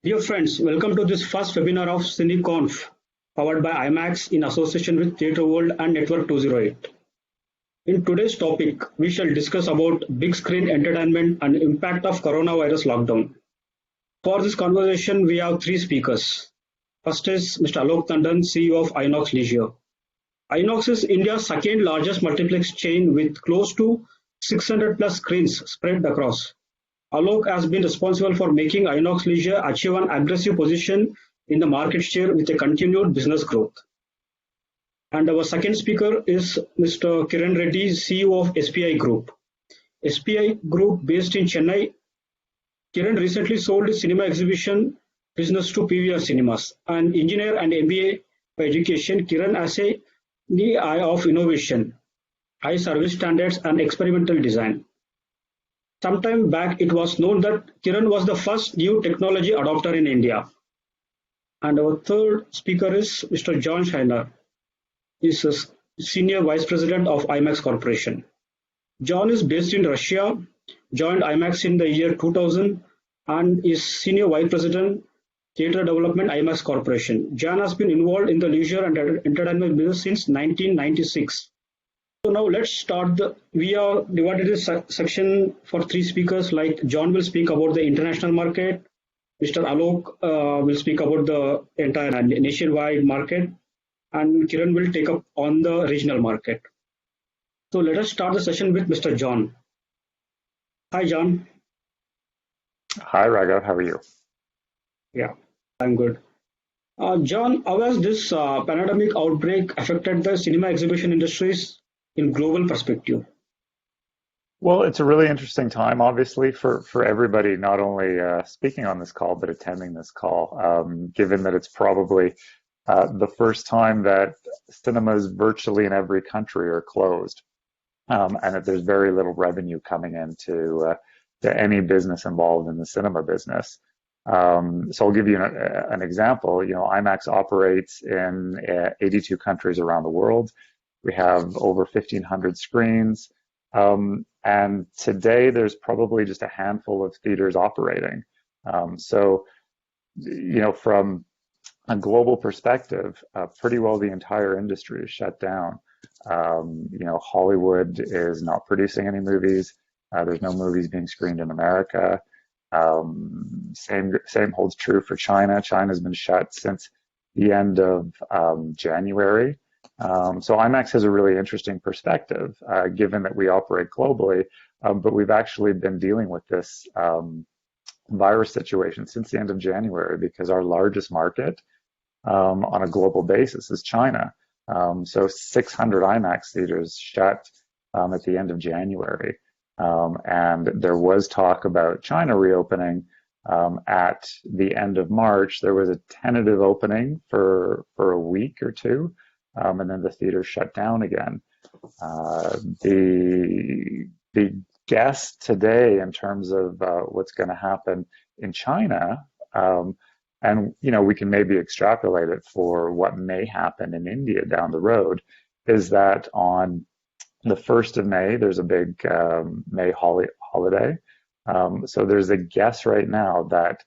Dear friends, welcome to this first webinar of CineConf, powered by IMAX in association with Theatre World and Network 208. In today's topic, we shall discuss about big screen entertainment and impact of coronavirus lockdown. For this conversation, we have three speakers. First is Mr. Alok Tandon, CEO of Inox Leisure. Inox is India's second largest multiplex chain with close to 600 plus screens spread across. Alok has been responsible for making Inox Leisure achieve an aggressive position in the market share with a continued business growth. And our second speaker is Mr. Kiran Reddy, CEO of SPI Group. SPI Group, based in Chennai. Kiran recently sold his cinema exhibition business to PVR Cinemas. An engineer and MBA by education, Kiran has the eye of innovation, high service standards, and experimental design. Sometime back, it was known that Kiran was the first new technology adopter in India. And our third speaker is Mr. John Scheiner. He's a Senior Vice President of IMAX Corporation. John is based in Russia, joined IMAX in the year 2000, and is Senior Vice President, Theatre Development, IMAX Corporation. John has been involved in the leisure and entertainment business since 1996. So now let's start. We have divided this section for three speakers. Like John will speak about the international market, Mr. Alok will speak about the entire nationwide market, and Kiran will take up on the regional market. So let us start the session with Mr. John. Hi, John. Hi, Raghav. How are you? Yeah, I'm good. John, how has this pandemic outbreak affected the cinema exhibition industries in global perspective? Well, it's a really interesting time, obviously, for everybody, not only speaking on this call, but attending this call, given that it's probably the first time that cinemas virtually in every country are closed, and that there's very little revenue coming into to any business involved in the cinema business. So I'll give you an example. You know, IMAX operates in 82 countries around the world. We have over 1,500 screens. And today there's probably just a handful of theaters operating. So, you know, from a global perspective, pretty well the entire industry is shut down. You know, Hollywood is not producing any movies. There's no movies being screened in America. Same holds true for China. China's been shut since the end of January. So IMAX has a really interesting perspective, given that we operate globally, but we've actually been dealing with this virus situation since the end of January because our largest market on a global basis is China. So 600 IMAX theaters shut at the end of January. And there was talk about China reopening at the end of March. There was a tentative opening for a week or two. And then the theater shut down again. The guess today in terms of what's going to happen in China, and you know we can maybe extrapolate it for what may happen in India down the road, is that on the 1st of May there's a big May holiday. So there's a guess right now that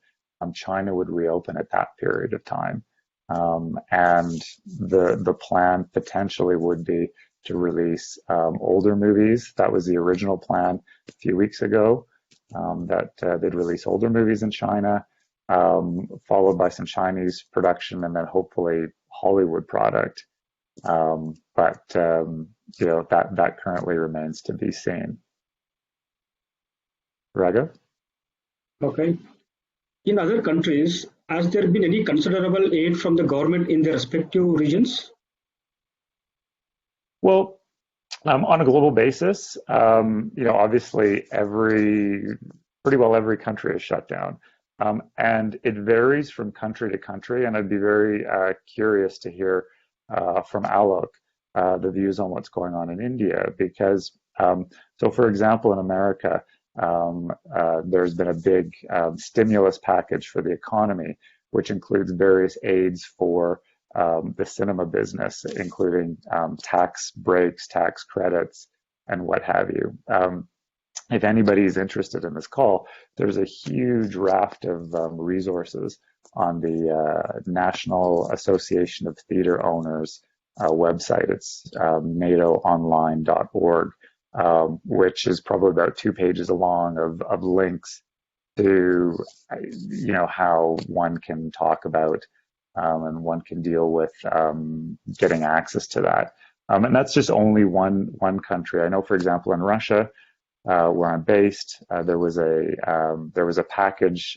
China would reopen at that period of time. And the plan potentially would be to release older movies. That was the original plan a few weeks ago, that they'd release older movies in China, followed by some Chinese production, and then hopefully Hollywood product. But you know that currently remains to be seen. Raghav? Okay. In other countries, has there been any considerable aid from the government in their respective regions? Well, on a global basis, you know, obviously pretty well every country is shut down. And it varies from country to country, and I'd be very curious to hear from Alok the views on what's going on in India, because, so for example, in America, there's been a big stimulus package for the economy, which includes various aids for the cinema business, including tax breaks, tax credits, and what have you. if anybody is interested in this call, there's a huge raft of resources on the National Association of Theater Owners website. It's natoonline.org, which is probably about 2 pages long of links to, how one can talk about and one can deal with getting access to that. And that's just only one country. I know, for example, in Russia, where I'm based, there was a package,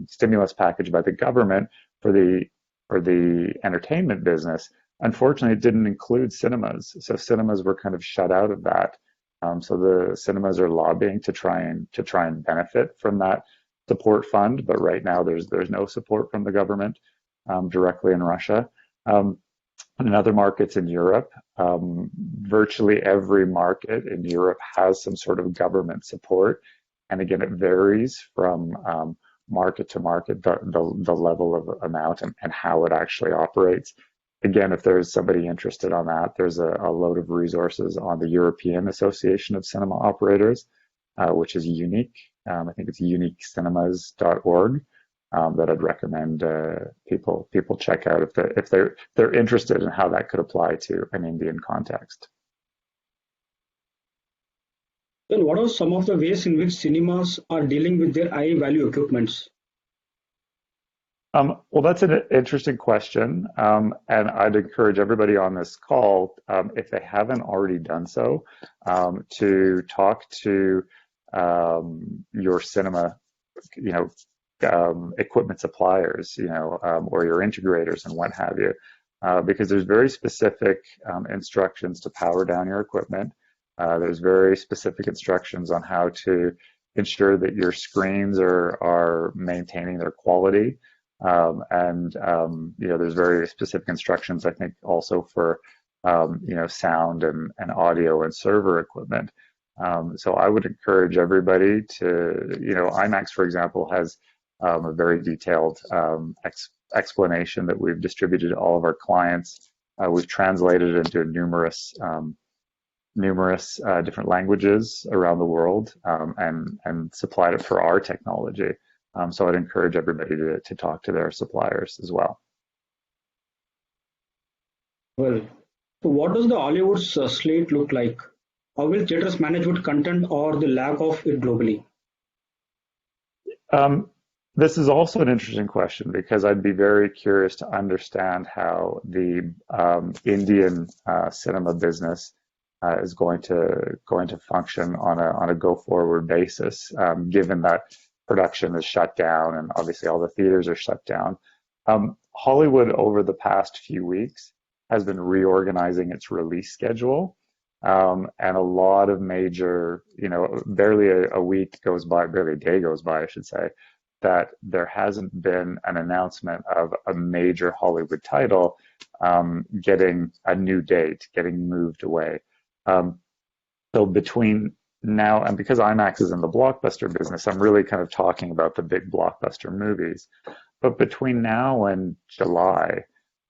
stimulus package by the government for the entertainment business. Unfortunately, it didn't include cinemas, so cinemas were kind of shut out of that. So the cinemas are lobbying to try and benefit from that support fund, but right now there's no support from the government directly in Russia. In other markets in Europe, virtually every market in Europe has some sort of government support. And again, it varies from market to market, the level of amount and how it actually operates. Again, if there's somebody interested on that, there's a load of resources on the European Association of Cinema Operators, which is unique. I think it's uniquecinemas.org. That I'd recommend people check out if they're interested in how that could apply to an Indian context. Then what are some of the ways in which cinemas are dealing with their high value equipments? Well, that's an interesting question, and I'd encourage everybody on this call, if they haven't already done so, to talk to your cinema, equipment suppliers, or your integrators and what have you, because there's very specific instructions to power down your equipment. There's very specific instructions on how to ensure that your screens are maintaining their quality. There's very specific instructions, I think, also for, sound and audio and server equipment. So I would encourage everybody to, IMAX, for example, has a very detailed explanation that we've distributed to all of our clients. We've translated it into numerous different languages around the world, and supplied it for our technology. So I'd encourage everybody to talk to their suppliers as well. Well, so what does the Hollywood's slate look like? How will theaters manage with content or the lack of it globally? This is also an interesting question because I'd be very curious to understand how the Indian cinema business is going to function on a go forward basis, given that production is shut down and obviously all the theaters are shut down. Hollywood over the past few weeks has been reorganizing its release schedule. And a lot of major, barely a day goes by, I should say, that there hasn't been an announcement of a major Hollywood title getting a new date, getting moved away. So between now, and because IMAX is in the blockbuster business, I'm really kind of talking about the big blockbuster movies. But between now and July,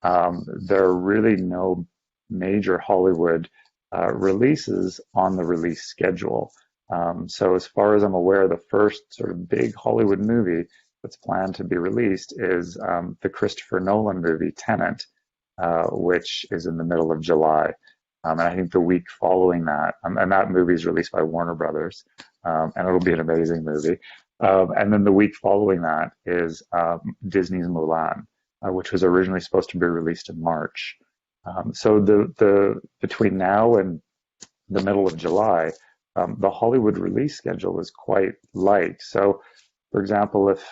there are really no major Hollywood releases on the release schedule. So as far as I'm aware, the first sort of big Hollywood movie that's planned to be released is the Christopher Nolan movie Tenet, which is in the middle of July. And I think the week following that, and that movie is released by Warner Brothers, and it'll be an amazing movie. And then the week following that is Disney's Mulan, which was originally supposed to be released in March. So the between now and the middle of July, the Hollywood release schedule is quite light. So, for example, if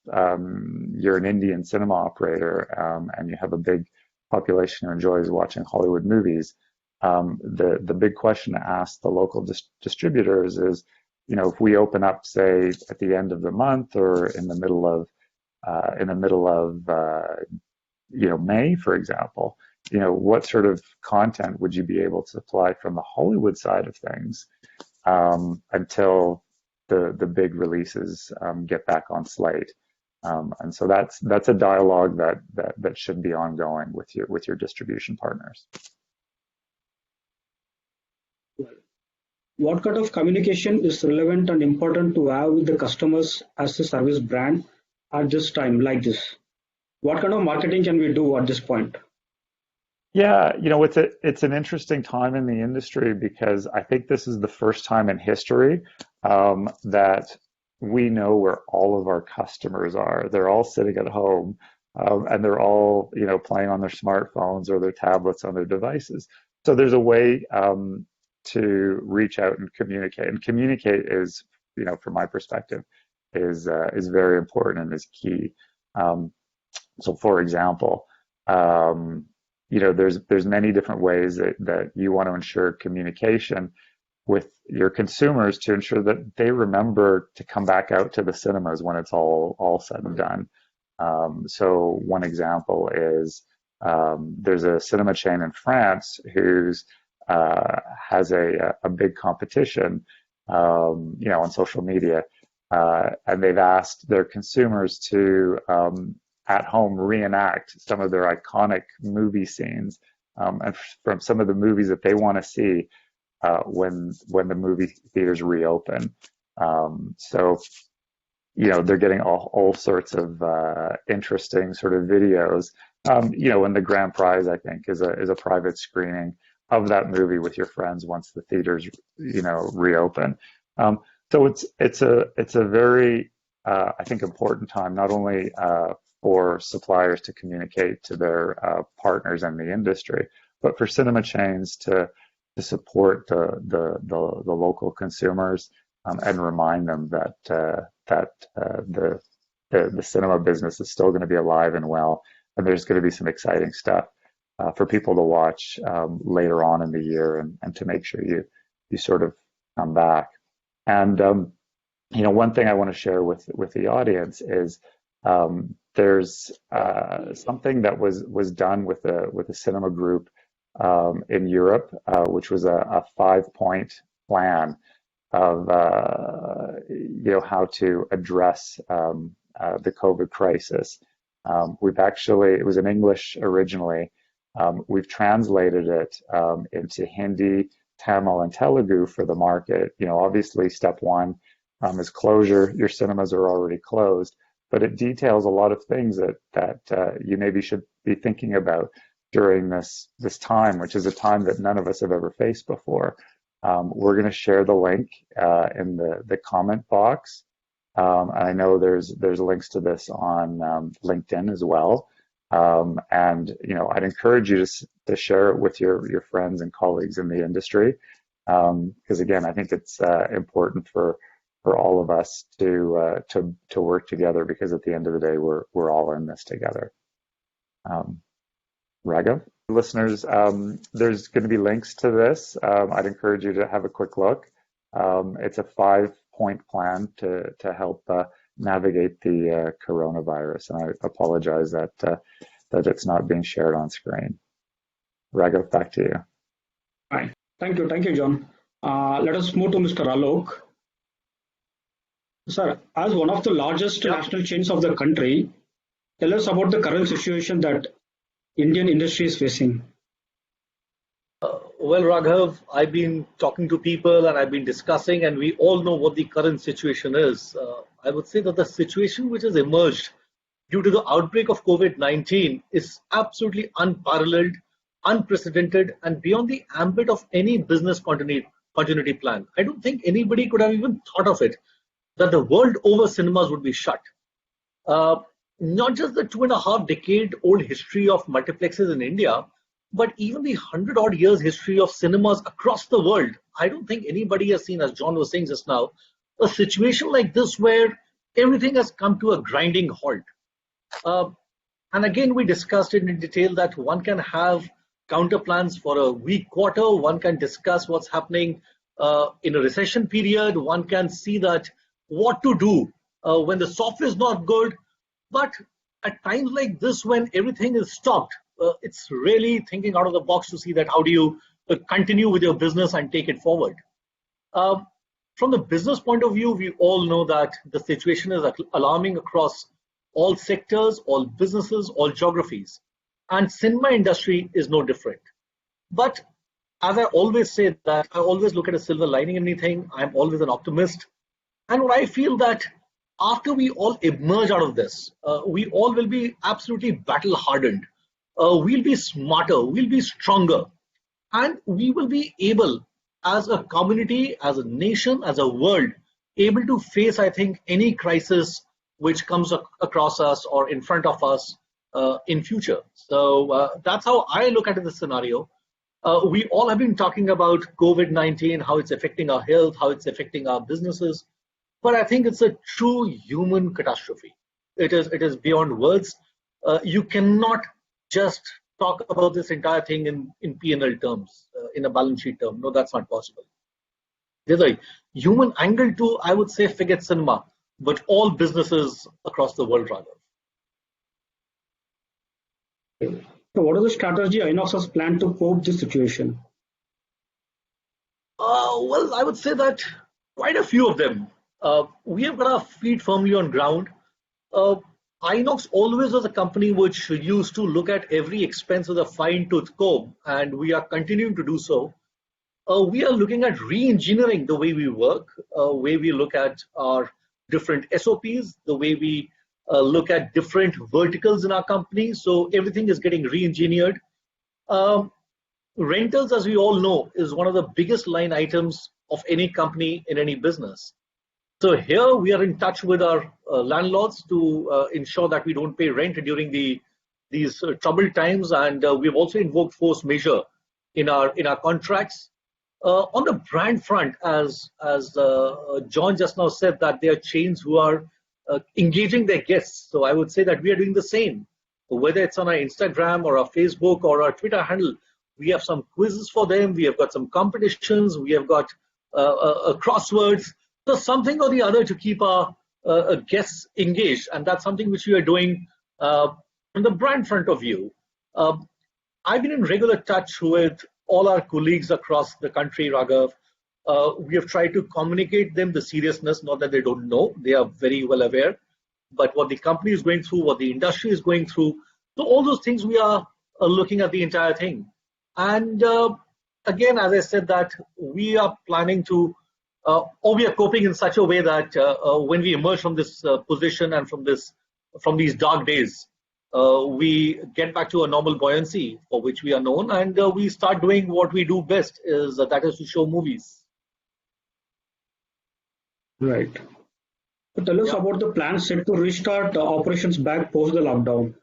you're an Indian cinema operator and you have a big population who enjoys watching Hollywood movies, the big question to ask the local distributors is, if we open up, say, at the end of the month or in the middle of May, for example, what sort of content would you be able to supply from the Hollywood side of things until the big releases get back on slate? And so that's a dialogue that should be ongoing with your distribution partners. What kind of communication is relevant and important to have with the customers as a service brand at this time like this? What kind of marketing can we do at this point? Yeah, it's an interesting time in the industry because I think this is the first time in history that we know where all of our customers are. They're all sitting at home, and they're all, playing on their smartphones or their tablets on their devices. So there's a way to reach out and communicate. And communicate is, from my perspective, is very important and is key. Um, so, for example, there's many different ways that you want to ensure communication with your consumers to ensure that they remember to come back out to the cinemas when it's all said and done. So one example is there's a cinema chain in France who's has a big competition, on social media, and they've asked their consumers to at home reenact some of their iconic movie scenes, and from some of the movies that they want to see when the movie theaters reopen. So they're getting all sorts of interesting sort of videos. And the grand prize, I think, is a private screening of that movie with your friends once the theaters reopen. So it's a very I think important time, not only for suppliers to communicate to their partners in the industry, but for cinema chains to support the local consumers, and remind them that the cinema business is still going to be alive and well, and there's going to be some exciting stuff for people to watch later on in the year, and to make sure you sort of come back. And one thing I want to share with the audience is there's something that was done with a cinema group in Europe, which was a 5-point plan of how to address the COVID crisis. It was in English originally. We've translated it into Hindi, Tamil, and Telugu for the market. Obviously, step one is closure. Your cinemas are already closed, but it details a lot of things that you maybe should be thinking about during this time, which is a time that none of us have ever faced before. We're going to share the link in the comment box. I know there's links to this on LinkedIn as well. And I'd encourage you to share it with your friends and colleagues in the industry, because again, I think it's important for all of us to work together, because at the end of the day, we're all in this together. Raghav, listeners, there's going to be links to this. I'd encourage you to have a quick look. It's a 5-point plan to help navigate the coronavirus, and I apologize that it's not being shared on screen. Raghav, back to you. Right. Thank you, John. Let us move to Mr. Alok. Sir, as one of the largest national chains of the country, tell us about the current situation that Indian industry is facing. Well, Raghav, I've been talking to people and I've been discussing, and we all know what the current situation is. I would say that the situation which has emerged due to the outbreak of COVID-19 is absolutely unparalleled, unprecedented, and beyond the ambit of any business continuity plan. I don't think anybody could have even thought of it, that the world over cinemas would be shut. Not just the 2.5-decade-old history of multiplexes in India, but even the 100-odd years history of cinemas across the world. I don't think anybody has seen, as John was saying just now, a situation like this where everything has come to a grinding halt. And again, we discussed it in detail that one can have counter plans for a weak quarter. One can discuss what's happening in a recession period. One can see that what to do when the software is not good. But at times like this, when everything is stopped, it's really thinking out of the box to see that how do you continue with your business and take it forward. From the business point of view, we all know that the situation is alarming across all sectors, all businesses, all geographies, and cinema industry is no different. But as I always say, that I always look at a silver lining in anything. I'm always an optimist. And what I feel that after we all emerge out of this, we all will be absolutely battle hardened. We'll be smarter, we'll be stronger, and we will be able, as a community, as a nation, as a world, able to face, I think, any crisis which comes across us or in front of us in future. So that's how I look at the scenario. We all have been talking about COVID-19, how it's affecting our health, how it's affecting our businesses, but I think it's a true human catastrophe. It is beyond words. You cannot just talk about this entire thing in P&L terms, in a balance sheet term. No, that's not possible. There's a human angle to, I would say, forget cinema, but all businesses across the world, rather. So what is the strategy Inox has planned to cope this situation? Well, I would say that quite a few of them. We have got our feet firmly on ground. Inox always was a company which used to look at every expense with a fine-tooth comb, and we are continuing to do so. We are looking at re-engineering the way we work, way we look at our different SOPs, the way we look at different verticals in our company. So everything is getting re-engineered. Rentals, as we all know, is one of the biggest line items of any company in any business. So here we are in touch with our landlords to ensure that we don't pay rent during these troubled times, and we've also invoked force majeure in our contracts. On the brand front, as John just now said, that there are chains who are engaging their guests. So I would say that we are doing the same. Whether it's on our Instagram or our Facebook or our Twitter handle, we have some quizzes for them. We have got some competitions. We have got crosswords. So something or the other to keep our guests engaged, and that's something which we are doing from the brand front of view. I've been in regular touch with all our colleagues across the country, Raghav. We have tried to communicate them the seriousness, not that they don't know, they are very well aware, but what the company is going through, what the industry is going through. So all those things, we are looking at the entire thing. And again, as I said, that we are planning to, or we are coping in such a way that when we emerge from this position and from these dark days, we get back to a normal buoyancy for which we are known, and we start doing what we do best, that is to show movies. Right. So tell us about the plans set to restart operations back post the lockdown.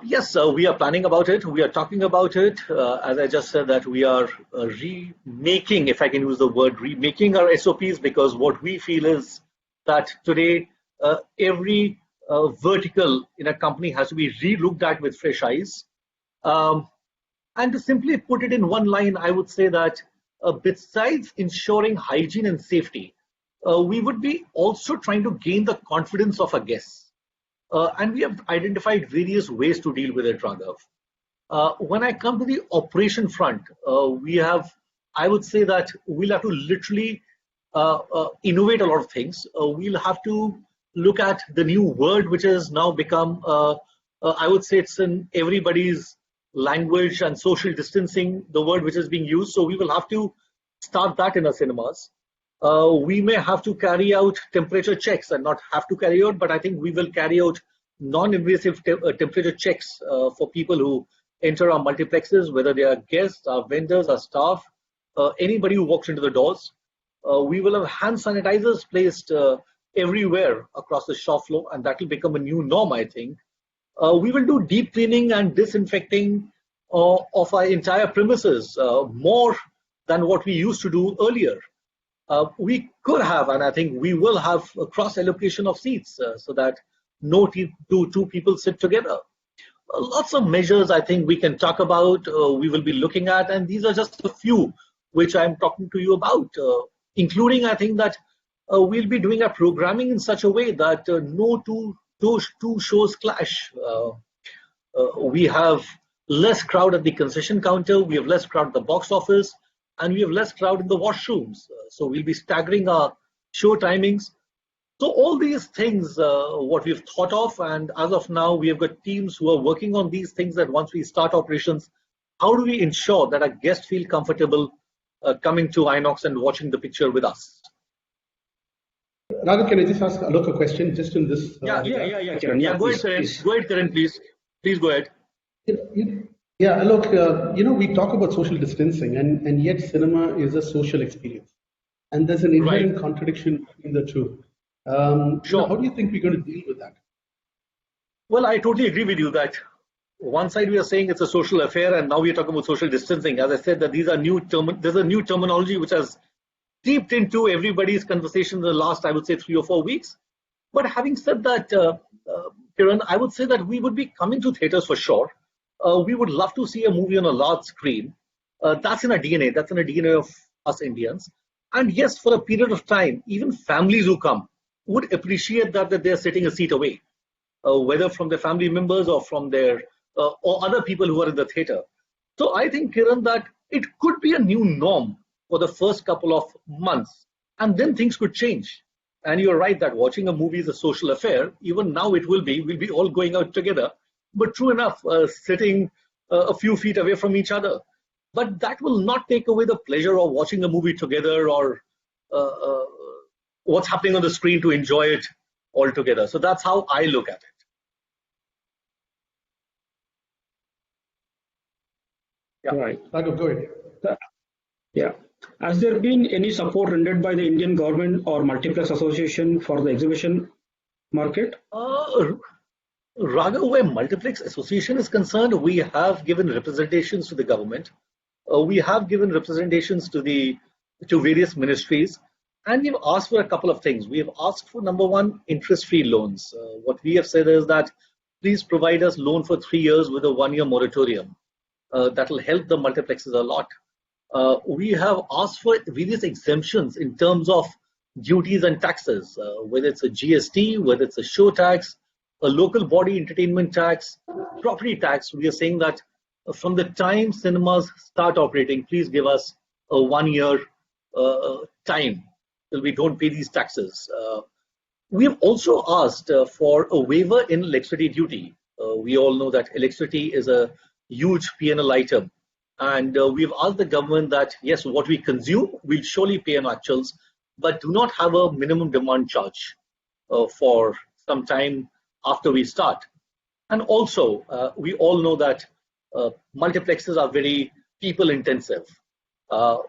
Yes, we are planning about it. We are talking about it. As I just said, that we are remaking, if I can use the word, remaking our SOPs, because what we feel is that today every vertical in a company has to be re-looked at with fresh eyes. And to simply put it in one line, I would say that besides ensuring hygiene and safety, we would be also trying to gain the confidence of our guests. And we have identified various ways to deal with it, Raghav. When I come to the operation front, I would say that we'll have to literally innovate a lot of things. We'll have to look at the new word which has now become, I would say it's in everybody's language and social distancing, the word which is being used. So we will have to start that in our cinemas. We may have to carry out temperature checks, and not have to carry out, but I think we will carry out non-invasive temperature checks for people who enter our multiplexes, whether they are guests, our vendors, our staff, anybody who walks into the doors. We will have hand sanitizers placed everywhere across the shop floor, and that will become a new norm, I think. We will do deep cleaning and disinfecting of our entire premises, more than what we used to do earlier. We could have, and I think we will have, a cross allocation of seats so that no two people sit together. Lots of measures I think we can talk about, we will be looking at, and these are just a few which I'm talking to you about, including, I think, that we'll be doing our programming in such a way that no two shows clash. We have less crowd at the concession counter, we have less crowd at the box office, and we have less crowd in the washrooms. So we'll be staggering our show timings. So all these things, what we've thought of, and as of now, we have got teams who are working on these things, that once we start operations, how do we ensure that our guests feel comfortable coming to Inox and watching the picture with us? Raghav, can I just ask Alok a question just in this Yeah, regard? Kiran. Go ahead, Please, Karan. please. Go ahead, Karan, please. Please go ahead. Yeah, Alok, we talk about social distancing, and yet cinema is a social experience. And there's an inherent Right. contradiction between the two. Sure. How do you think we're going to deal with that? Well, I totally agree with you that one side we are saying it's a social affair, and now we are talking about social distancing. As I said, that these are there's a new terminology which has seeped into everybody's conversation in the last, I would say, 3 or 4 weeks. But having said that, Kiran, I would say that we would be coming to theaters for sure. We would love to see a movie on a large screen. That's in our DNA. That's in the DNA of us Indians. And yes, for a period of time, even families who come would appreciate that they're sitting a seat away, whether from their family members or from their or other people who are in the theater. So I think, Kiran, that it could be a new norm for the first couple of months, and then things could change. And you're right that watching a movie is a social affair. Even now it will be. We'll be all going out together. But true enough, sitting a few feet away from each other. But that will not take away the pleasure of watching a movie together or uh, uh, what's happening on the screen to enjoy it all together. So that's how I look at it. Yeah. Right. Raghav, go ahead. Yeah. Has there been any support rendered by the Indian government or Multiplex Association for the exhibition market? Raghav, where Multiplex Association is concerned, we have given representations to the government. We have given representations to various ministries, and we've asked for a couple of things. We have asked for, number one, interest-free loans. What we have said is that please provide us loan for 3 years with a 1-year moratorium. That will help the multiplexes a lot. We have asked for various exemptions in terms of duties and taxes, whether it's a GST, whether it's a show tax, a local body entertainment tax, property tax. We are saying that from the time cinemas start operating, please give us a 1-year time till we don't pay these taxes. We have also asked for a waiver in electricity duty. We all know that electricity is a huge P&L item. And we've asked the government that, yes, what we consume, we'll surely pay on actuals, but do not have a minimum demand charge for some time after we start. And also, we all know that multiplexes are very people intensive.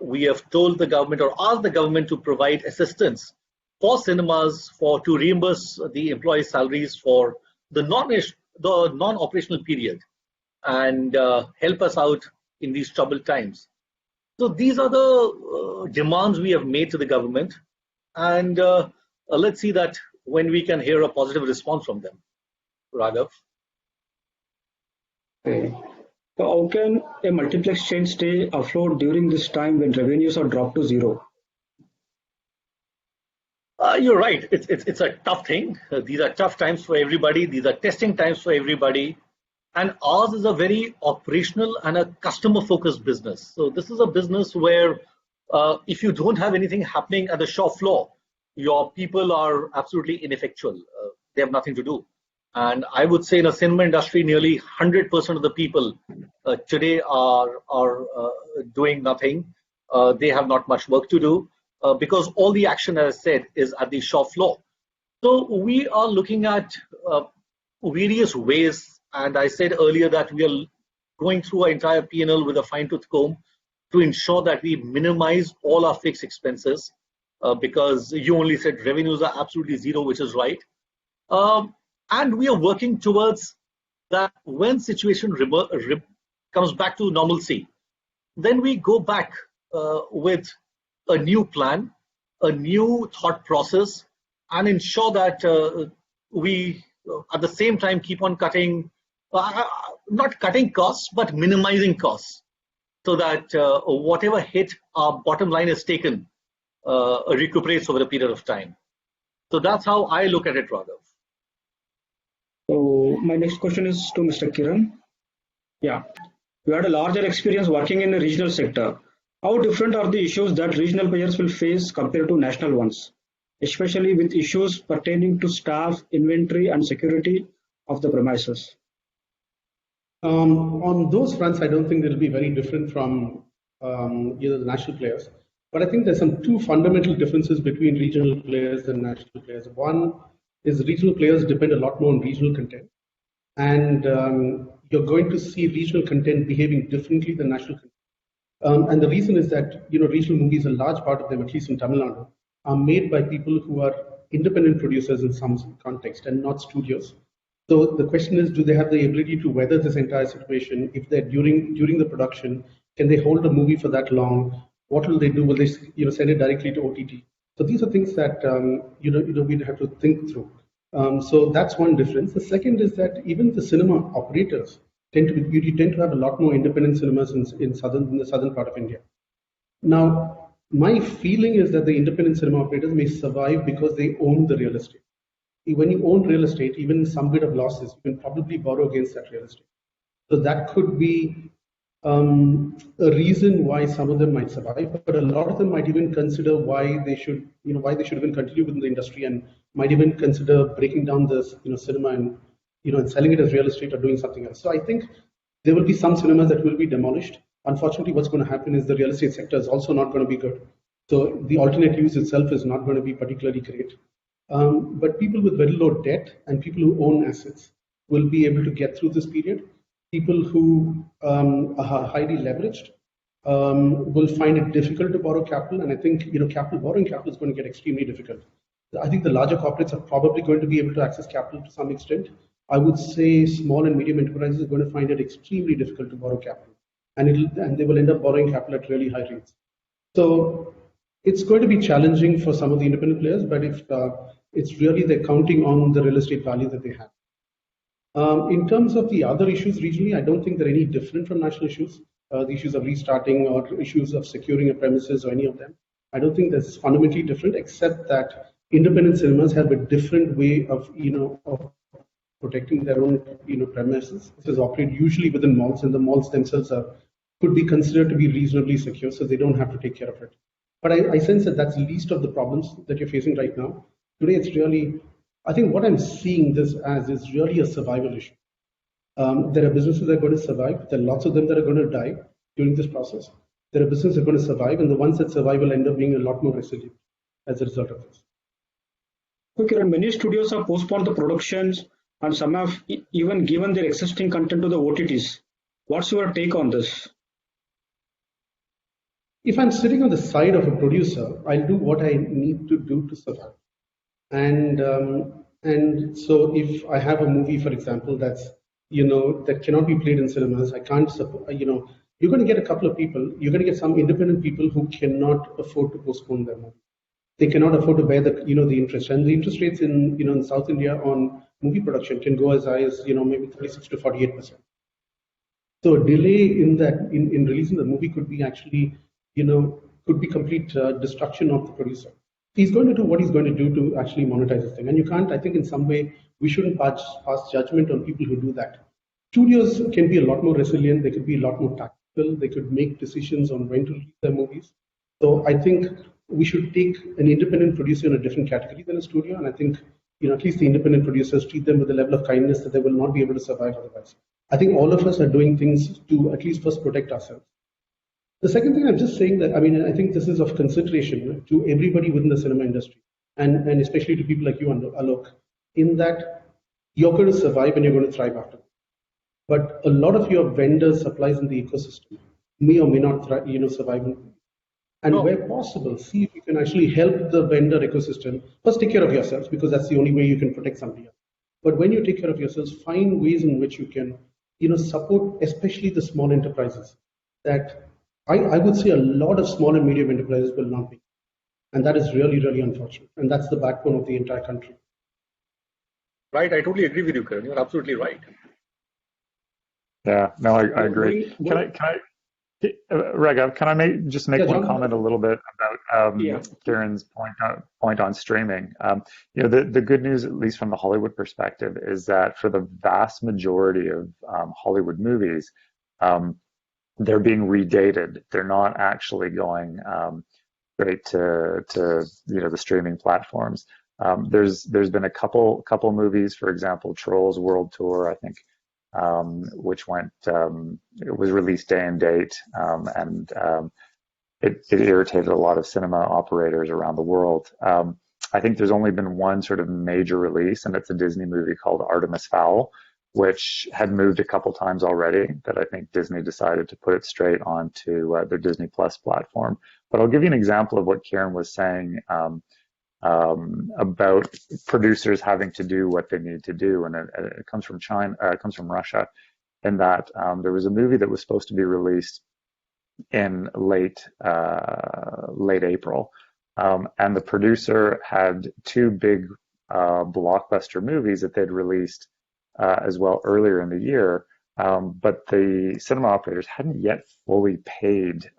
We have told the government or asked the government to provide assistance for cinemas to reimburse the employees' salaries for the non-operational period and help us out in these troubled times. So these are the demands we have made to the government, and let's see that when we can hear a positive response from them. Raghav. Okay. So how can a multiplex chain stay afloat during this time when revenues are dropped to zero? You're right. It's a tough thing. These are tough times for everybody. These are testing times for everybody. And ours is a very operational and a customer-focused business. So this is a business where if you don't have anything happening at the shop floor, your people are absolutely ineffectual. They have nothing to do. And I would say in a cinema industry, nearly 100% of the people today are doing nothing. They have not much work to do because all the action, as I said, is at the shop floor. So we are looking at various ways. And I said earlier that we are going through our entire P&L with a fine-tooth comb to ensure that we minimize all our fixed expenses because you only said revenues are absolutely zero, which is right. And we are working towards that when situation comes back to normalcy, then we go back with a new plan, a new thought process, and ensure that we at the same time keep on cutting not cutting costs, but minimizing costs so that whatever hit our bottom line has taken recuperates over a period of time. So that's how I look at it, Raghav. So my next question is to Mr. Kiran. Yeah, you had a larger experience working in the regional sector. How different are the issues that regional players will face compared to national ones, especially with issues pertaining to staff, inventory, and security of the premises? On those fronts, I don't think they'll be very different from the national players. But I think there's some two fundamental differences between regional players and national players. One is regional players depend a lot more on regional content, and you're going to see regional content behaving differently than national content. And the reason is that regional movies, a large part of them, at least in Tamil Nadu, are made by people who are independent producers in some context and not studios. So the question is, do they have the ability to weather this entire situation? If they're during the production, can they hold a movie for that long? What will they do? Will they send it directly to OTT? So these are things that we'd have to think through. So that's one difference. The second is that even the cinema operators you tend to have a lot more independent cinemas in the southern part of India. Now, my feeling is that the independent cinema operators may survive because they own the real estate. When you own real estate, even some bit of losses, you can probably borrow against that real estate. So that could be a reason why some of them might survive, but a lot of them might even consider why they should even continue within the industry, and might even consider breaking down the cinema and selling it as real estate or doing something else. So I think there will be some cinemas that will be demolished. Unfortunately, what's going to happen is the real estate sector is also not going to be good. So the alternate use itself is not going to be particularly great. But people with very low debt and people who own assets will be able to get through this period. People who are highly leveraged will find it difficult to borrow capital, and I think borrowing capital is going to get extremely difficult. I think the larger corporates are probably going to be able to access capital to some extent. I would say small and medium enterprises are going to find it extremely difficult to borrow capital, and they will end up borrowing capital at really high rates. So it's going to be challenging for some of the independent players, but if it's really they're counting on the real estate value that they have. In terms of the other issues regionally, I don't think they're any different from national issues. The issues of restarting or issues of securing a premises or any of them. I don't think that's fundamentally different, except that independent cinemas have a different way of of protecting their own premises. This is operated usually within malls, and the malls themselves could be considered to be reasonably secure, so they don't have to take care of it. But I sense that that's least of the problems that you're facing right now. Today, it's really, I think what I'm seeing this as is really a survival issue. There are businesses that are going to survive. There are lots of them that are going to die during this process. There are businesses that are going to survive, and the ones that survive will end up being a lot more resilient as a result of this. Okay, and many studios have postponed the productions, and some have even given their existing content to the OTTs. What's your take on this? If I'm sitting on the side of a producer, I'll do what I need to do to survive. And so if I have a movie, for example, that's that cannot be played in cinemas, I can't support. You're going to get a couple of people. You're going to get some independent people who cannot afford to postpone their movie. They cannot afford to bear the the interest, and the interest rates in South India on movie production can go as high as maybe 36 to 48%. So a delay in releasing the movie could be actually could be complete destruction of the producer. He's going to do what he's going to do to actually monetize this thing, and you can't. I think in some way we shouldn't pass judgment on people who do that. Studios can be a lot more resilient. They could be a lot more tactical. They could make decisions on when to release their movies. So I think we should take an independent producer in a different category than a studio, and I think at least the independent producers treat them with a level of kindness that they will not be able to survive otherwise. I think all of us are doing things to at least first protect ourselves. The second thing I'm just saying that I think this is of consideration to everybody within the cinema industry, and especially to people like you, Alok, in that you're going to survive and you're going to thrive after. But a lot of your vendors, supplies in the ecosystem may or may not survive. And where possible, see if you can actually help the vendor ecosystem. First, take care of yourselves, because that's the only way you can protect somebody else. But when you take care of yourselves, find ways in which you can, support especially the small enterprises. That I would say a lot of small and medium enterprises will not be, and that is really, really unfortunate. And that's the backbone of the entire country. Right, I totally agree with you, Karan. You're absolutely right. Yeah, no, I agree. Raghav, can I just make one comment a little bit about Karen's point on streaming? The good news, at least from the Hollywood perspective, is that for the vast majority of Hollywood movies, they're being redated. They're not actually going straight to the streaming platforms. There's been a couple movies, for example, Trolls World Tour, I think which it was released day and date, and it irritated a lot of cinema operators around the world. I think there's only been one sort of major release, and it's a Disney movie called Artemis Fowl, which had moved a couple times already, that I think Disney decided to put it straight onto their Disney Plus platform. But I'll give you an example of what Kieran was saying about producers having to do what they need to do, and it comes from China, it comes from Russia, in that there was a movie that was supposed to be released in late April, and the producer had two big blockbuster movies that they'd released as well earlier in the year, but the cinema operators hadn't yet fully paid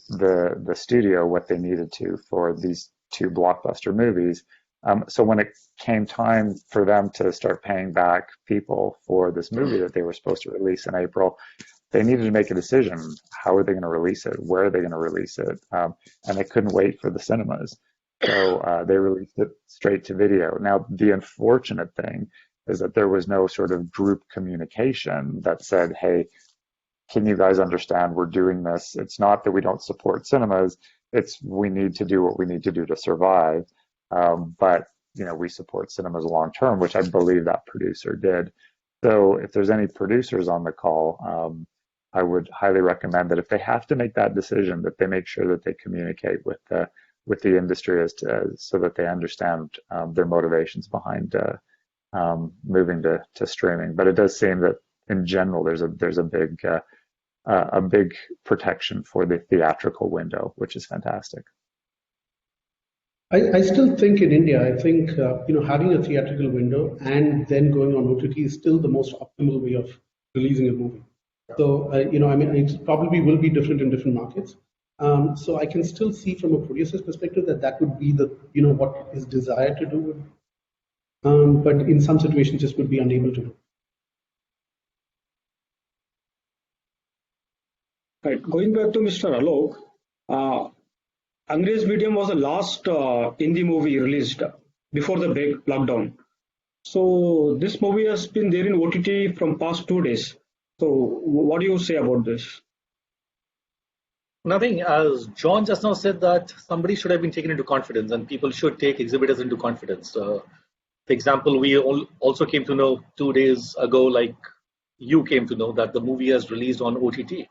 the studio what they needed to for these two blockbuster movies. So when it came time for them to start paying back people for this movie that they were supposed to release in April, they needed to make a decision. How are they going to release it? Where are they going to release it? And they couldn't wait for the cinemas. So they released it straight to video. Now, the unfortunate thing is that there was no sort of group communication that said, hey, can you guys understand we're doing this? It's not that we don't support cinemas. It's we need to do what we need to do to survive. But, we support cinemas long term, which I believe that producer did. So if there's any producers on the call, I would highly recommend that if they have to make that decision, that they make sure that they communicate with the industry so that they understand their motivations behind moving to streaming. But it does seem that in general there's a big protection for the theatrical window, which is fantastic. I still think in India, having a theatrical window and then going on OTT is still the most optimal way of releasing a movie. So, it probably will be different in different markets. So I can still see from a producer's perspective that would be what is desired to do. But in some situations, just would be unable to do. Right. Going back to Mr. Alok, Angrez Medium was the last Hindi movie released before the lockdown. So this movie has been there in OTT from past 2 days. So what do you say about this? Nothing. As John just now said, that somebody should have been taken into confidence, and people should take exhibitors into confidence. For example, we also came to know 2 days ago, like you came to know, that the movie has released on OTT.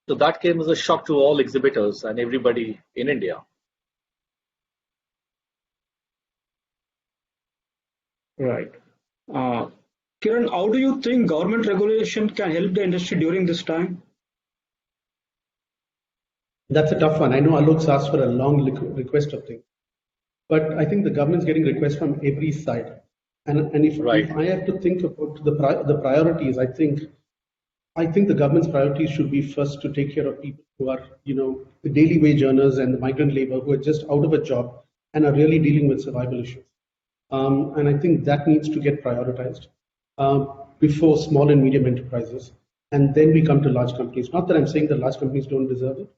So that came as a shock to all exhibitors and everybody in India. Right. Kiran, how do you think government regulation can help the industry during this time? That's a tough one. I know Alok's asked for a long request of things, but I think the government's getting requests from every side. And if I have to think about the priorities, I think the government's priorities should be first to take care of people who are, the daily wage earners and the migrant labor who are just out of a job and are really dealing with survival issues. And I think that needs to get prioritized before small and medium enterprises. And then we come to large companies. Not that I'm saying that large companies don't deserve it,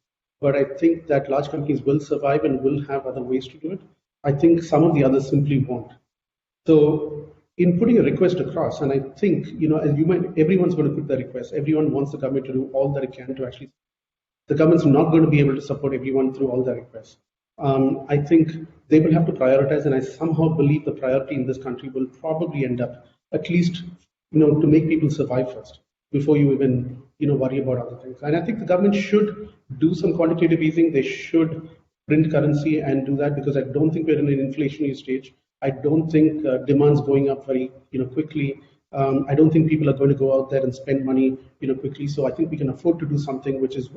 but I think that large companies will survive and will have other ways to do it. I think some of the others simply won't. So in putting a request across, and I think, everyone's going to put the request. Everyone wants the government to do all that it can to actually. The government's not going to be able to support everyone through all their requests. I think they will have to prioritize, and I somehow believe the priority in this country will probably end up, at least, to make people survive first before you even, worry about other things. And I think the government should do some quantitative easing. They should print currency and do that, because I don't think we're in an inflationary stage. I don't think demand's going up very, quickly. I don't think people are going to go out there and spend money, quickly. So I think we can afford to do something which is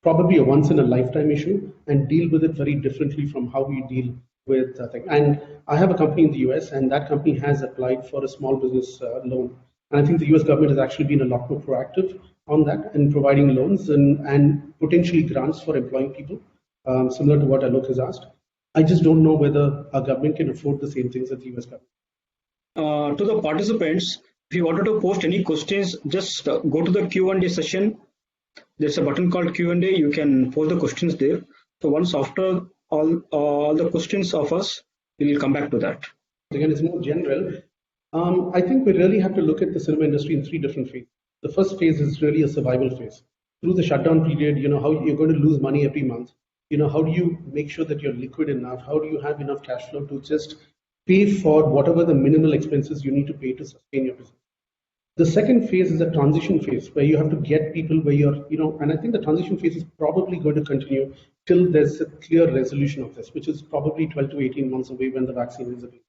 probably a once-in-a-lifetime issue and deal with it very differently from how we deal with things. And I have a company in the US, and that company has applied for a small business loan. And I think the US government has actually been a lot more proactive on that and providing loans and potentially grants for employing people, similar to what Alok has asked. I just don't know whether our government can afford the same things as the US government. To the participants, if you wanted to post any questions, just go to the Q&A session. There's a button called Q&A. You can post the questions there. So once after all the questions of us, we will come back to that. Again, it's more general. I think we really have to look at the cinema industry in three different phases. The first phase is really a survival phase. Through the shutdown period, how you're going to lose money every month. How do you make sure that you're liquid enough? How do you have enough cash flow to just pay for whatever the minimal expenses you need to pay to sustain your business? The second phase is a transition phase where you have to get people where and I think the transition phase is probably going to continue till there's a clear resolution of this, which is probably 12 to 18 months away when the vaccine is available.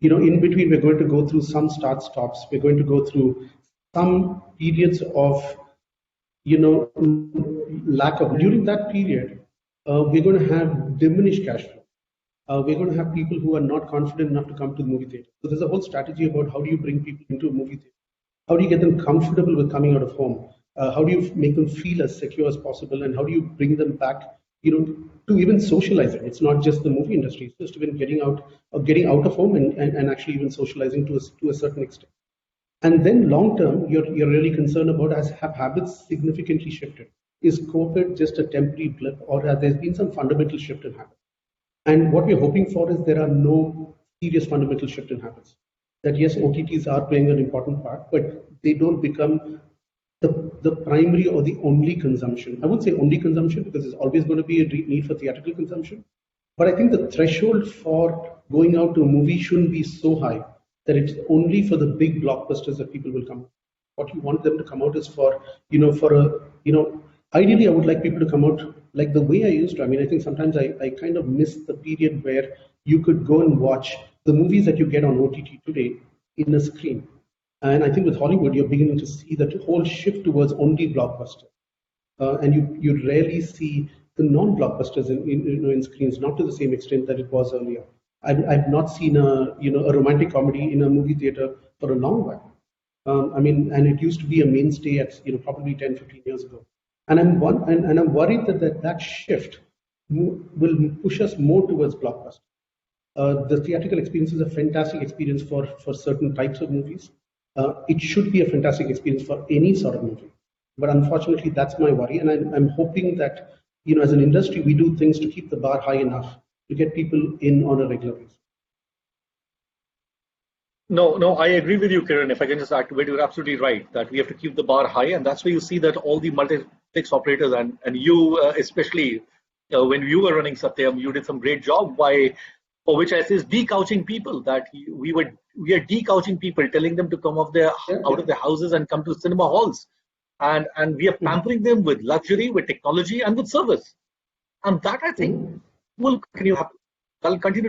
In between, we're going to go through some start stops. We're going to go through some periods of, lack of. During that period, we're going to have diminished cash flow. We're going to have people who are not confident enough to come to the movie theater. So there's a whole strategy about how do you bring people into a movie theater? How do you get them comfortable with coming out of home? How do you make them feel as secure as possible? And how do you bring them back, to even socializing? It's not just the movie industry; it's just even getting out of home and actually even socializing to a certain extent. And then long term, you're really concerned about have habits significantly shifted? Is COVID just a temporary blip, or has there been some fundamental shift in habits? And what we're hoping for is there are no serious fundamental shift in habits. That yes, OTTs are playing an important part, but they don't become the primary or the only consumption. I wouldn't say only consumption because there's always going to be a need for theatrical consumption. But I think the threshold for going out to a movie shouldn't be so high that it's only for the big blockbusters that people will come out. What you want them to come out is for, ideally I would like people to come out like the way I used to. I mean, I think sometimes I kind of miss the period where you could go and watch the movies that you get on OTT today in a screen. And I think with Hollywood, you're beginning to see that whole shift towards only blockbusters. And you rarely see the non-blockbusters in screens, not to the same extent that it was earlier. I've not seen a romantic comedy in a movie theater for a long while. And it used to be a mainstay at probably 10, 15 years ago. And I'm worried that shift will push us more towards blockbusters. The theatrical experience is a fantastic experience for certain types of movies. It should be a fantastic experience for any sort of movie. But unfortunately, that's my worry. And I'm hoping that, as an industry, we do things to keep the bar high enough to get people in on a regular basis. No, I agree with you, Kiran. If I can just activate, you're absolutely right that we have to keep the bar high. And that's where you see that all the multiplex operators and you, especially when you were running Satyam, you did some great job for which I say is decouching people, that we are decouching people, telling them to come out of their houses and come to cinema halls. And we are pampering them with luxury, with technology, and with service. And that, I think, will continue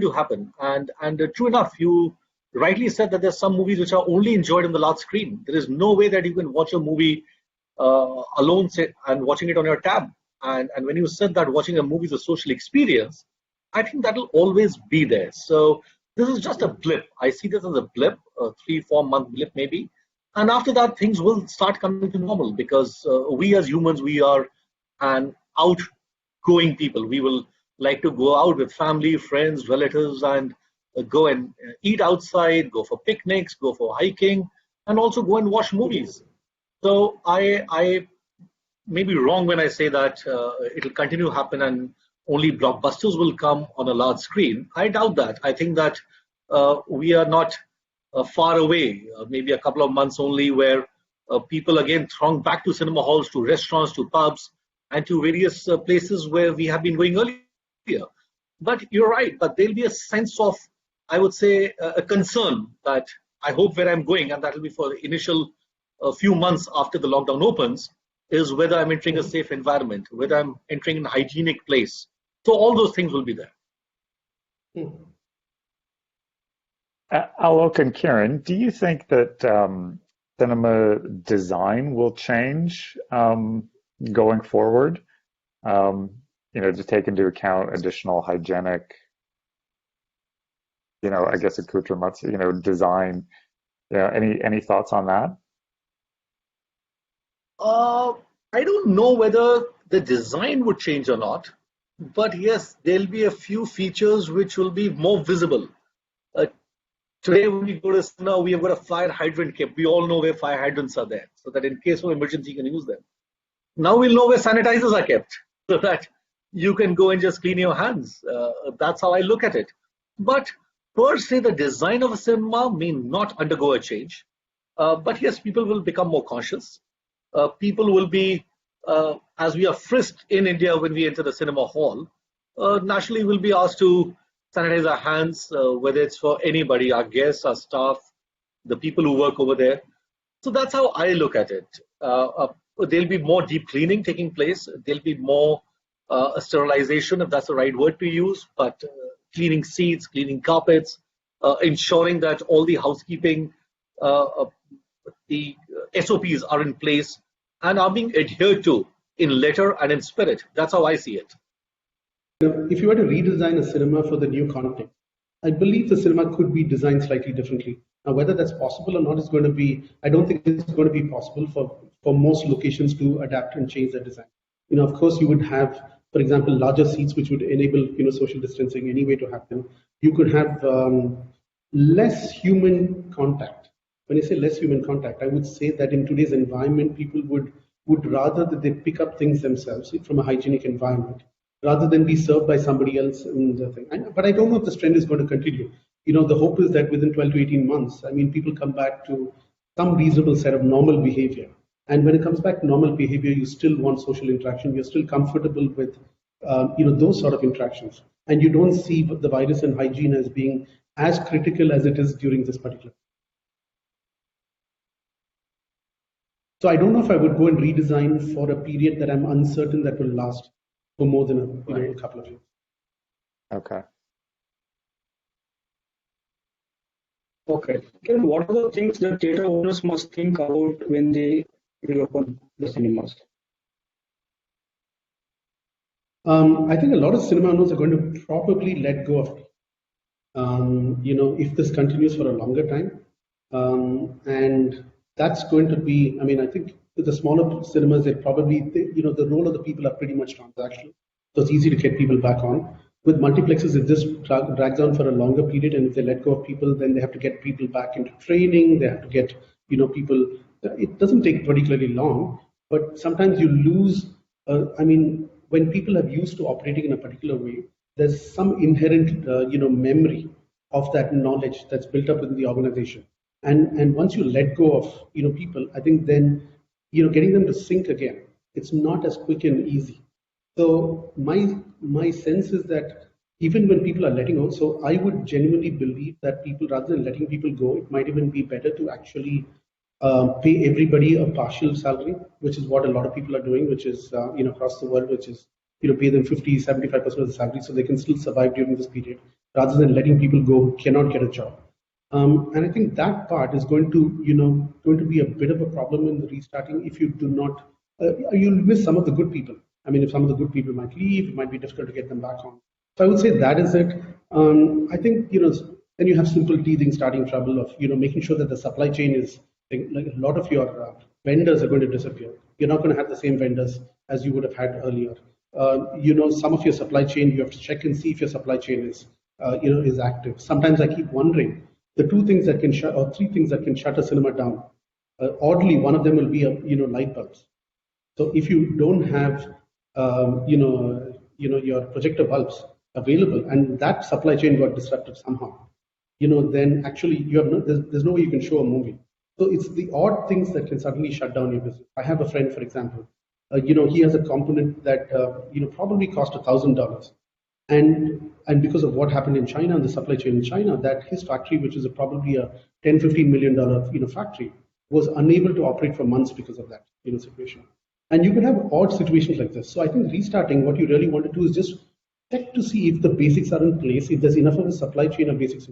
to happen. And true enough, you rightly said that there's some movies which are only enjoyed on the large screen. There is no way that you can watch a movie alone and watching it on your tab. And when you said that watching a movie is a social experience, I think that will always be there. So this is just a blip. I see this as a blip, a 3-4 month blip maybe. And after that, things will start coming to normal because we as humans, we are an outgoing people. We will like to go out with family, friends, relatives, and go and eat outside, go for picnics, go for hiking, and also go and watch movies. So I may be wrong when I say that it will continue to happen and only blockbusters will come on a large screen. I doubt that. I think that we are not far away, maybe a couple of months only, where people again throng back to cinema halls, to restaurants, to pubs, and to various places where we have been going earlier. But you're right, but there'll be a sense of, I would say, a concern that I hope where I'm going, and that will be for the initial few months after the lockdown opens, is whether I'm entering a safe environment, whether I'm entering a hygienic place. So all those things will be there. Alok and Kiran, do you think that cinema design will change going forward? To take into account additional hygienic, I guess accoutrements, design. Any thoughts on that? I don't know whether the design would change or not, but yes, there'll be a few features which will be more visible. Today, when we go to cinema, we have got a fire hydrant kept. We all know where fire hydrants are there, so that in case of emergency, you can use them. Now we'll know where sanitizers are kept, so that you can go and just clean your hands. That's how I look at it. But per se, the design of a cinema may not undergo a change, but yes, people will become more conscious. People will be, as we are frisked in India when we enter the cinema hall, naturally we'll be asked to sanitize our hands, whether it's for anybody, our guests, our staff, the people who work over there. So that's how I look at it. There'll be more deep cleaning taking place. There'll be more sterilization, if that's the right word to use, but cleaning seats, cleaning carpets, ensuring that all the housekeeping, the SOPs are in place and are being adhered to in letter and in spirit. That's how I see it. If you were to redesign a cinema for the new context, I believe the cinema could be designed slightly differently. Now, whether that's possible or not is going to be, I don't think it's going to be possible for most locations to adapt and change their design. Of course, you would have, for example, larger seats, which would enable, social distancing anyway to happen. You could have less human contact. When I say less human contact, I would say that in today's environment, people would rather that they pick up things themselves from a hygienic environment, rather than be served by somebody else. But I don't know if this trend is going to continue. The hope is that within 12 to 18 months, people come back to some reasonable set of normal behavior. And when it comes back to normal behavior, you still want social interaction. You're still comfortable with, those sort of interactions. And you don't see the virus and hygiene as being as critical as it is during this particular. So I don't know if I would go and redesign for a period that I'm uncertain that will last for more than a couple of years. Okay. Okay. What are the things that theatre owners must think about when they reopen the cinemas? I think a lot of cinema owners are going to probably let go of it. If this continues for a longer time. And that's going to be, I think with the smaller cinemas, the role of the people are pretty much transactional. So it's easy to get people back on. With multiplexes, it just drags on for a longer period, and if they let go of people, then they have to get people back into training. They have to get, people. It doesn't take particularly long, but sometimes you lose. When people are used to operating in a particular way, there's some inherent, memory of that knowledge that's built up in the organization. And once you let go of, people, I think then, getting them to sync again, it's not as quick and easy. So my sense is that even when people are letting go, so I would genuinely believe that people, rather than letting people go, it might even be better to actually pay everybody a partial salary, which is what a lot of people are doing, which is, across the world, which is, pay them 50, 75% of the salary so they can still survive during this period, rather than letting people go who cannot get a job. And I think that part is going to be a bit of a problem in the restarting if you do not, you'll miss some of the good people. If some of the good people might leave, it might be difficult to get them back on. So I would say that is it. I think, then you have simple teething starting trouble of, making sure that the supply chain is, like a lot of your vendors are going to disappear. You're not going to have the same vendors as you would have had earlier. Some of your supply chain, you have to check and see if your supply chain is, is active. Sometimes I keep wondering, the two things that can shut, or three things that can shut a cinema down. Oddly, one of them will be, light bulbs. So if you don't have, your projector bulbs available, and that supply chain got disrupted somehow, then actually you have there's no way you can show a movie. So it's the odd things that can suddenly shut down your business. I have a friend, for example, he has a component that probably cost $1,000, and because of what happened in China and the supply chain in China, that his factory, which is probably a $10-15 million factory, was unable to operate for months because of that situation. And you could have odd situations like this. So I think restarting, what you really want to do is just check to see if the basics are in place, if there's enough of a supply chain of basics.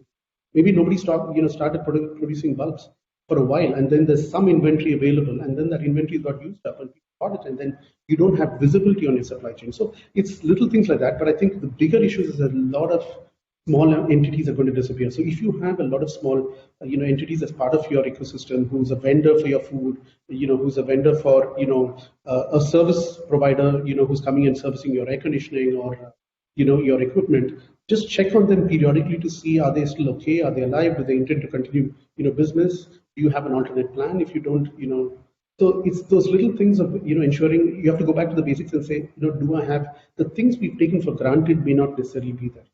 Maybe nobody started producing bulbs for a while, and then there's some inventory available, and then that inventory got used up and people bought it, and then you don't have visibility on your supply chain. So it's little things like that. But I think the bigger issues is a lot of small entities are going to disappear. So if you have a lot of small, entities as part of your ecosystem, who's a vendor for your food, who's a vendor for, a service provider, who's coming and servicing your air conditioning or, your equipment, just check on them periodically to see, are they still okay? Are they alive? Do they intend to continue, business? Do you have an alternate plan? If you don't, so it's those little things of, ensuring you have to go back to the basics and say, do I have the things we've taken for granted may not necessarily be there.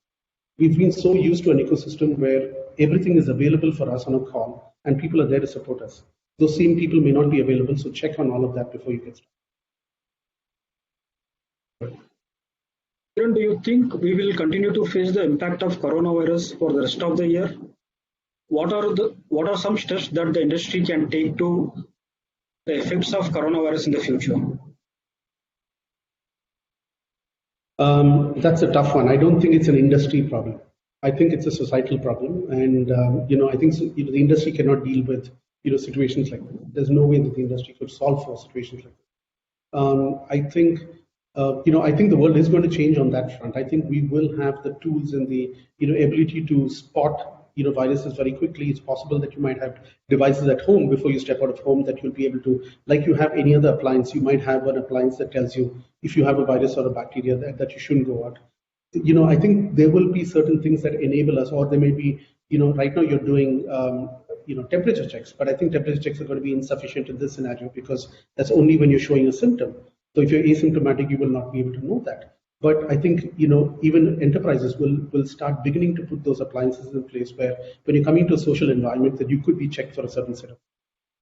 we've been so used to an ecosystem where everything is available for us on a call and people are there to support us. Those same people may not be available, so check on all of that before you get started. Kiran, do you think we will continue to face the impact of coronavirus for the rest of the year? What are some steps that the industry can take to the effects of coronavirus in the future? That's a tough one. I don't think it's an industry problem. I think it's a societal problem, and I think the industry cannot deal with situations like that. There's no way that the industry could solve for situations like that. I think the world is going to change on that front. I think we will have the tools and the ability to spot viruses very quickly. It's possible that you might have devices at home before you step out of home that you'll be able to, like you have any other appliance, you might have an appliance that tells you if you have a virus or a bacteria that you shouldn't go out. I think there will be certain things that enable us, or there may be, right now you're doing, temperature checks, but I think temperature checks are going to be insufficient in this scenario because that's only when you're showing a symptom. So if you're asymptomatic, you will not be able to know that. But I think even enterprises will start beginning to put those appliances in place where when you're coming to a social environment that you could be checked for a certain set of.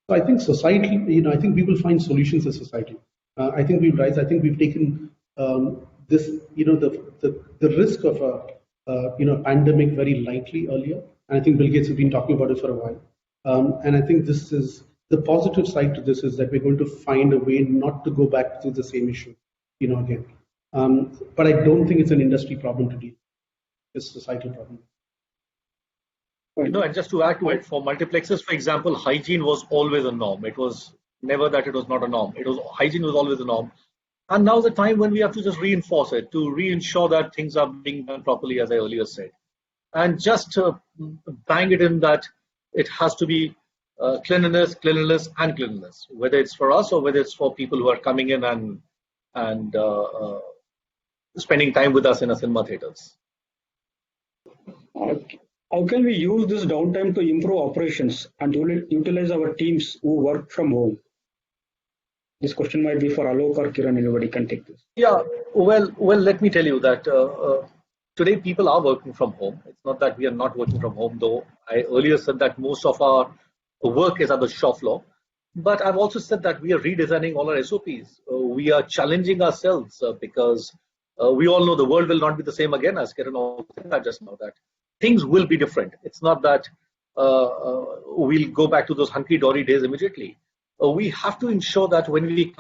So I think society, I think we will find solutions as society. I think we've rise. I think we've taken this, the risk of a pandemic very lightly earlier, and I think Bill Gates has been talking about it for a while. And I think this is the positive side to this is that we're going to find a way not to go back to the same issue, again. But I don't think it's an industry problem to deal with. It's a societal problem. And just to add to it, for multiplexes, for example, hygiene was always a norm. It was never that it was not a norm. Hygiene was always a norm. And now's the time when we have to just reinforce it, to reinsure that things are being done properly, as I earlier said. And just bang it in that it has to be cleanliness, and cleanliness, whether it's for us or whether it's for people who are coming in and spending time with us in a cinema theaters. How can we use this downtime to improve operations and utilize our teams who work from home? This question might be for Alok or Kiran. Anybody can take this. Yeah, well, let me tell you that today people are working from home. It's not that we are not working from home, though. I earlier said that most of our work is at the shop floor. But I've also said that we are redesigning all our SOPs. We are challenging ourselves because we all know the world will not be the same again, as Kiran also said just now, that things will be different. It's not that we'll go back to those hunky-dory days immediately. We have to ensure that when we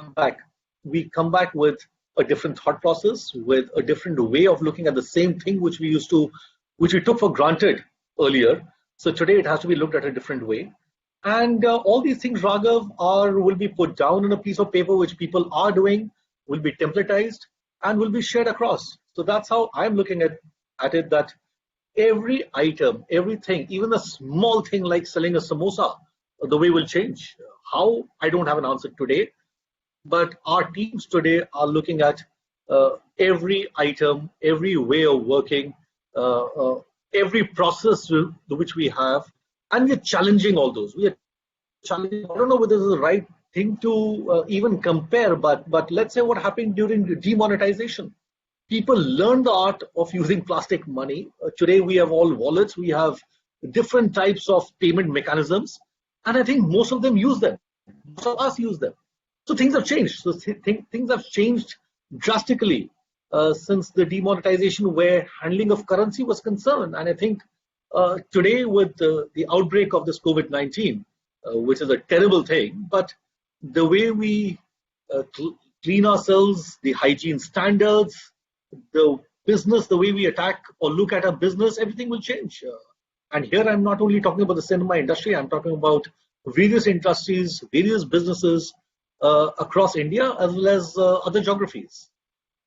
come back with a different thought process, with a different way of looking at the same thing which we took for granted earlier. So today it has to be looked at a different way. And all these things, Raghav, will be put down on a piece of paper, which people are doing, will be templatized, and will be shared across. So that's how I'm looking at it, that every item, everything, even a small thing like selling a samosa, the way will change. How? I don't have an answer today, but our teams today are looking at every item, every way of working, every process which we have, and we're challenging all those. We are challenging. I don't know whether this is the right thing to even compare, but let's say what happened during the demonetization. People learned the art of using plastic money. Today we have all wallets. We have different types of payment mechanisms, and I think most of them use them. Most of us use them. So things have changed. So things have changed drastically since the demonetization, where handling of currency was concerned. And I think today with the outbreak of this COVID-19, which is a terrible thing, but the way we clean ourselves, the hygiene standards, the business, the way we attack or look at our business, everything will change. And here I'm not only talking about the cinema industry, I'm talking about various industries, various businesses across India as well as other geographies.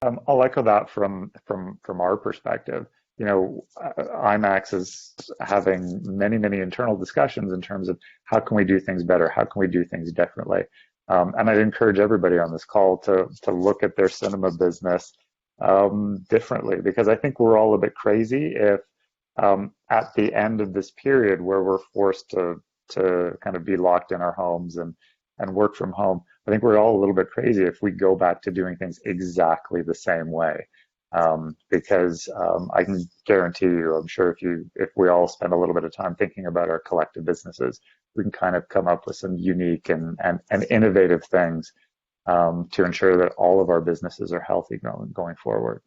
I'll echo that from our perspective. IMAX is having many internal discussions in terms of how can we do things better, how can we do things differently. And I'd encourage everybody on this call to look at their cinema business differently, because I think we're all a bit crazy if at the end of this period where we're forced to kind of be locked in our homes and work from home, I think we're all a little bit crazy if we go back to doing things exactly the same way. because I can guarantee you, I'm sure if we all spend a little bit of time thinking about our collective businesses, we can kind of come up with some unique and innovative things to ensure that all of our businesses are healthy going forward.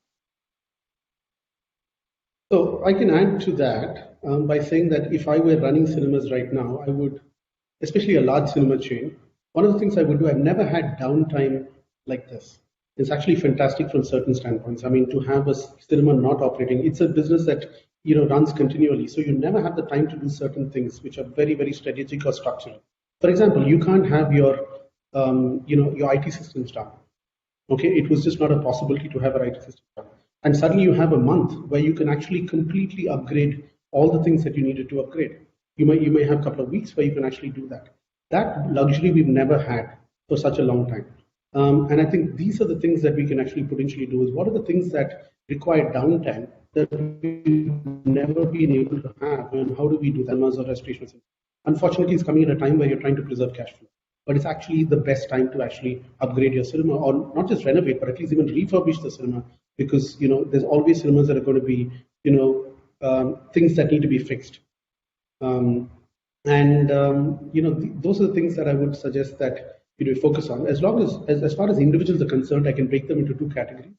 So I can add to that by saying that if I were running cinemas right now, I would, especially a large cinema chain, one of the things I would do, I've never had downtime like this. It's actually fantastic from certain standpoints. I mean, to have a cinema not operating, it's a business that runs continually, so you never have the time to do certain things which are very, very strategic or structural. For example, you can't have your your IT systems down. Okay, it was just not a possibility to have an IT system down. And suddenly you have a month where you can actually completely upgrade all the things that you needed to upgrade. You may have a couple of weeks where you can actually do that. That luxury we've never had for such a long time. And I think these are the things that we can actually potentially do. Is what are the things that require downtime that we've never been able to have, and how do we do that as a restoration? Unfortunately, it's coming at a time where you're trying to preserve cash flow. But it's actually the best time to actually upgrade your cinema, or not just renovate, but at least even refurbish the cinema, because there's always cinemas that are going to be things that need to be fixed. Those are the things that I would suggest that focus on. As far as individuals are concerned, I can break them into two categories.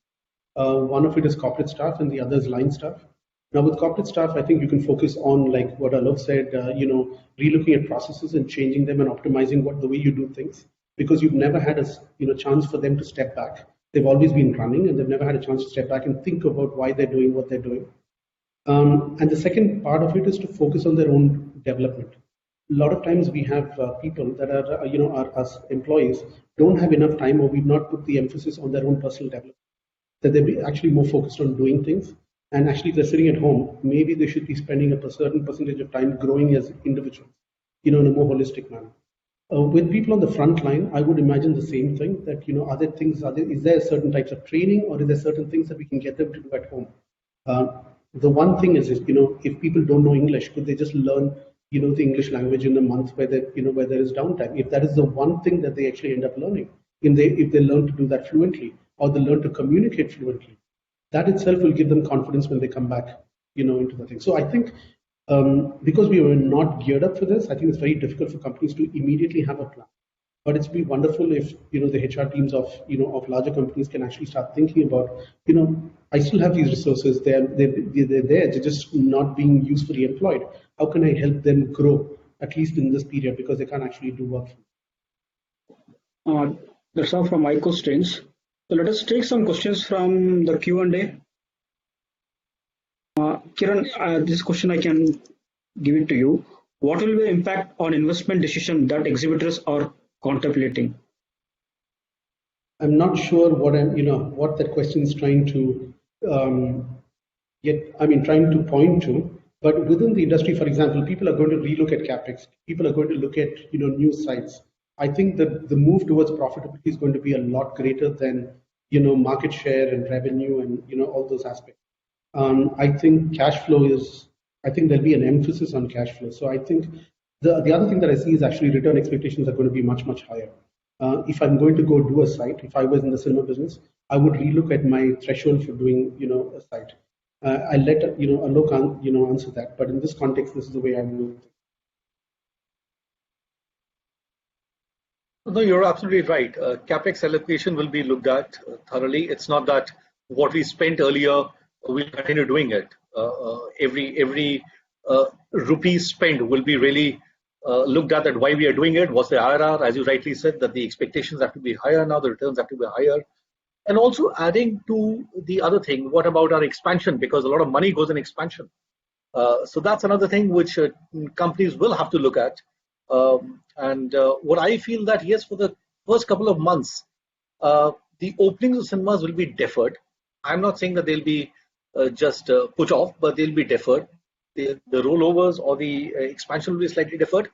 One of it is corporate staff, and the other is line staff. Now, with corporate staff, I think you can focus on, like what Alok said, relooking at processes and changing them and optimizing the way you do things, because you've never had a chance for them to step back. They've always been running, and they've never had a chance to step back and think about why they're doing what they're doing. And the second part of it is to focus on their own development. A lot of times we have people that are us employees don't have enough time, or we've not put the emphasis on their own personal development. That they're actually more focused on doing things. And actually, if they're sitting at home, maybe they should be spending a certain percentage of time growing as individuals, in a more holistic manner. With people on the front line, I would imagine the same thing, that, is there certain types of training, or is there certain things that we can get them to do at home? The one thing is, if people don't know English, could they just learn, the English language in a month where there is downtime? If that is the one thing that they actually end up learning, if they learn to do that fluently, or they learn to communicate fluently, that itself will give them confidence when they come back, into the thing. So I think because we were not geared up for this, I think it's very difficult for companies to immediately have a plan. But it's be wonderful if the HR teams of larger companies can actually start thinking about, I still have these resources. They're there. They're just not being usefully employed. How can I help them grow, at least in this period, because they can't actually do work? That's all from my questions. So let us take some questions from the Q&A. Kiran, this question I can give it to you. What will be the impact on investment decision that exhibitors are contemplating? I'm not sure what that question is trying to trying to point to. But within the industry, for example, people are going to relook at capex. People are going to look at new sites. I think that the move towards profitability is going to be a lot greater than market share and revenue and all those aspects. I think cash flow is. I think there'll be an emphasis on cash flow. So I think the other thing that I see is actually return expectations are going to be much, much higher. If I'm going to go do a site, if I was in the cinema business, I would relook at my threshold for doing a site. I'll let Alok answer that. But in this context, this is the way I would. No, you're absolutely right. Capex allocation will be looked at thoroughly. It's not that what we spent earlier, we'll continue doing it. Every rupee spent will be really looked at why we are doing it. What's the IRR? As you rightly said, that the expectations have to be higher now, the returns have to be higher. And also adding to the other thing, what about our expansion? Because a lot of money goes in expansion. So that's another thing which companies will have to look at. What I feel that, yes, for the first couple of months, the openings of cinemas will be deferred. I'm not saying that they'll be just put off, but they'll be deferred. The rollovers or the expansion will be slightly deferred.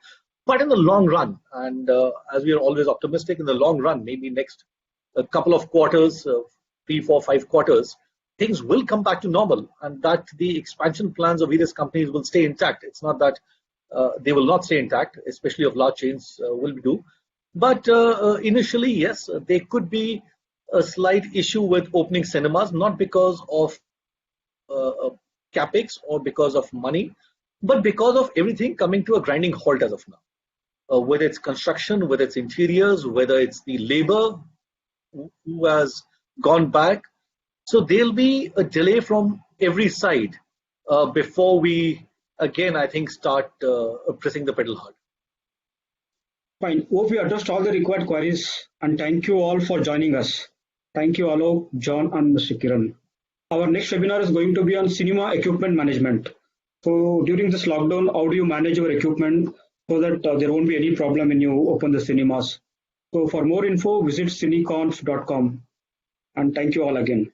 But in the long run, and as we are always optimistic, in the long run, maybe next a couple of quarters, 3, 4, 5 quarters, things will come back to normal, and that the expansion plans of various companies will stay intact. It's not that they will not stay intact, especially of large chains will do. But initially, yes, there could be a slight issue with opening cinemas, not because of capex or because of money, but because of everything coming to a grinding halt as of now. Whether it's construction, whether it's interiors, whether it's the labor who has gone back. So there'll be a delay from every side before we again, I think, start pressing the pedal hard. Fine. Hope we addressed all the required queries, and thank you all for joining us. Thank you, Alok, John, and Mr. Kiran. Our next webinar is going to be on cinema equipment management. So during this lockdown, how do you manage your equipment so that there won't be any problem when you open the cinemas? So for more info, visit cineconf.com. And thank you all again.